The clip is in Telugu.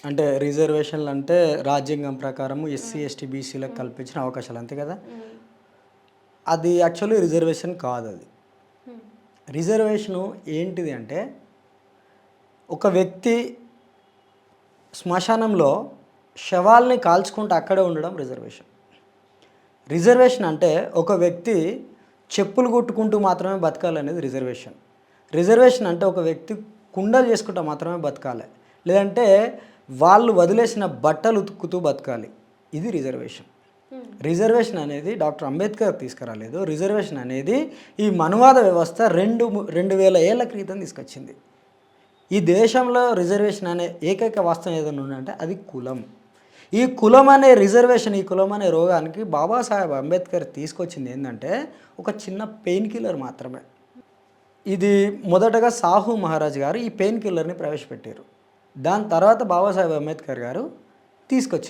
అంటే రిజర్వేషన్లు అంటే రాజ్యాంగం ప్రకారం ఎస్సీ ఎస్టీ బీసీలకు కల్పించిన అవకాశాలు అంతే కదా. అది యాక్చువల్లీ రిజర్వేషన్ కాదు. అది రిజర్వేషను ఏంటిది అంటే ఒక వ్యక్తి శ్మశానంలో శవాల్ని కాల్చుకుంటూ అక్కడే ఉండడం రిజర్వేషన్. రిజర్వేషన్ అంటే ఒక వ్యక్తి చెప్పులు కుట్టుకుంటూ మాత్రమే బతకాలనేది రిజర్వేషన్. రిజర్వేషన్ అంటే ఒక వ్యక్తి కుండలు చేసుకుంటూ మాత్రమే బతకాలి, లేదంటే వాళ్ళు వదిలేసిన బట్టలు ఉతుకుతూ బతకాలి. ఇది రిజర్వేషన్. రిజర్వేషన్ అనేది డాక్టర్ అంబేద్కర్ తీసుకురాలేదు. రిజర్వేషన్ అనేది ఈ మనువాద వ్యవస్థ 2000 ఏళ్ల క్రితం తీసుకొచ్చింది. ఈ దేశంలో రిజర్వేషన్ అనే ఏకైక వాస్తవం ఏదైనా ఉందంటే అది కులం. ఈ కులం అనే రిజర్వేషన్, ఈ కులం అనే రోగానికి బాబాసాహెబ్ అంబేద్కర్ తీసుకొచ్చింది ఏంటంటే ఒక చిన్న పెయిన్ కిల్లర్ మాత్రమే. ఇది మొదటగా సాహు మహారాజ్ గారు ఈ పెయిన్ కిల్లర్ని ప్రవేశపెట్టారు. దాని తర్వాత బాబాసాహెబ్ అంబేద్కర్ గారు తీసుకొచ్చారు.